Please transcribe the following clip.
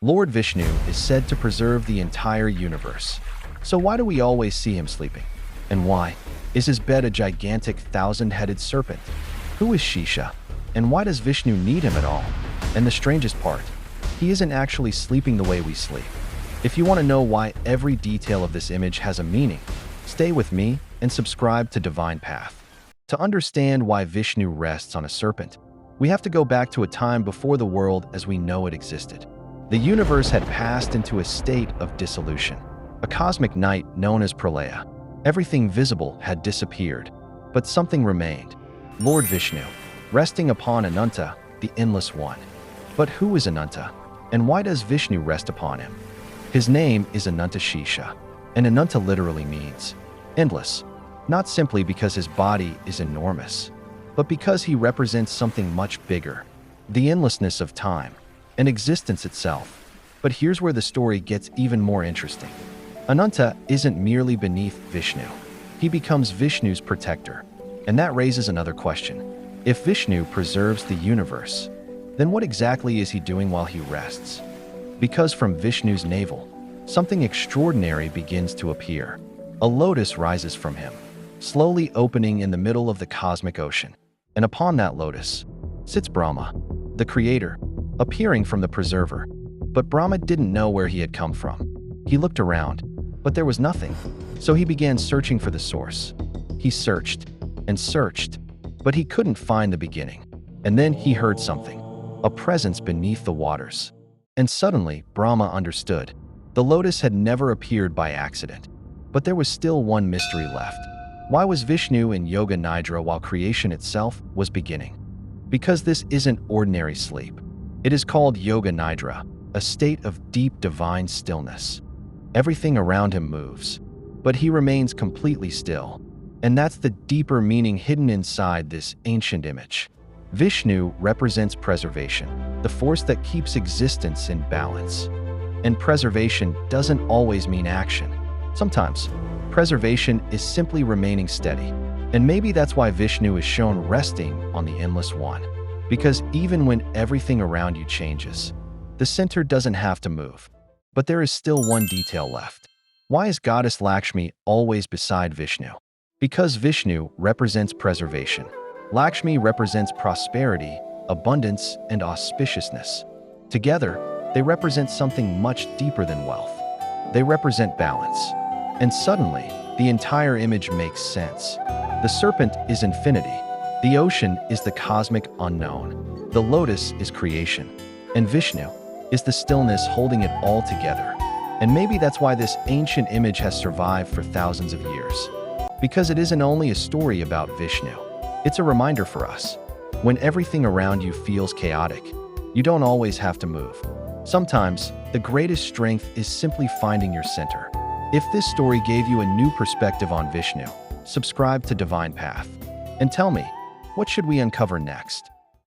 Lord Vishnu is said to preserve the entire universe. So why do we always see him sleeping? And why? Is his bed a gigantic thousand-headed serpent? Who is Shesha? And why does Vishnu need him at all? And the strangest part, he isn't actually sleeping the way we sleep. If you want to know why every detail of this image has a meaning, stay with me and subscribe to DivinePath. To understand why Vishnu rests on a serpent, we have to go back to a time before the world as we know it existed. The universe had passed into a state of dissolution, a cosmic night known as Pralaya. Everything visible had disappeared, but something remained. Lord Vishnu, resting upon Ananta, the Endless One. But who is Ananta, and why does Vishnu rest upon him? His name is Ananta Shesha, and Ananta literally means endless, not simply because his body is enormous, but because he represents something much bigger, the endlessness of time and existence itself. But here's where the story gets even more interesting. Ananta isn't merely beneath Vishnu. He becomes Vishnu's protector, and that raises another question. If Vishnu preserves the universe, then what exactly is he doing while he rests? Because from Vishnu's navel, something extraordinary begins to appear. A lotus rises from him, slowly opening in the middle of the cosmic ocean. And upon that lotus sits Brahma, the creator, appearing from the preserver. But Brahma didn't know where he had come from. He looked around, but there was nothing. So he began searching for the source. He searched and searched, but he couldn't find the beginning. And then he heard something, a presence beneath the waters. And suddenly, Brahma understood. The lotus had never appeared by accident. But there was still one mystery left. Why was Vishnu in Yoga Nidra while creation itself was beginning? Because this isn't ordinary sleep. It is called Yoga Nidra, a state of deep divine stillness. Everything around him moves, but he remains completely still. And that's the deeper meaning hidden inside this ancient image. Vishnu represents preservation, the force that keeps existence in balance. And preservation doesn't always mean action. Sometimes, preservation is simply remaining steady. And maybe that's why Vishnu is shown resting on the Endless One. Because even when everything around you changes, the center doesn't have to move. But there is still one detail left. Why is Goddess Lakshmi always beside Vishnu? Because Vishnu represents preservation. Lakshmi represents prosperity, abundance, and auspiciousness. Together, they represent something much deeper than wealth. They represent balance. And suddenly, the entire image makes sense. The serpent is infinity. The ocean is the cosmic unknown. The lotus is creation. And Vishnu is the stillness holding it all together. And maybe that's why this ancient image has survived for thousands of years. Because it isn't only a story about Vishnu. It's a reminder for us. When everything around you feels chaotic, you don't always have to move. Sometimes, the greatest strength is simply finding your center. If this story gave you a new perspective on Vishnu, subscribe to DivinePath. And tell me, what should we uncover next?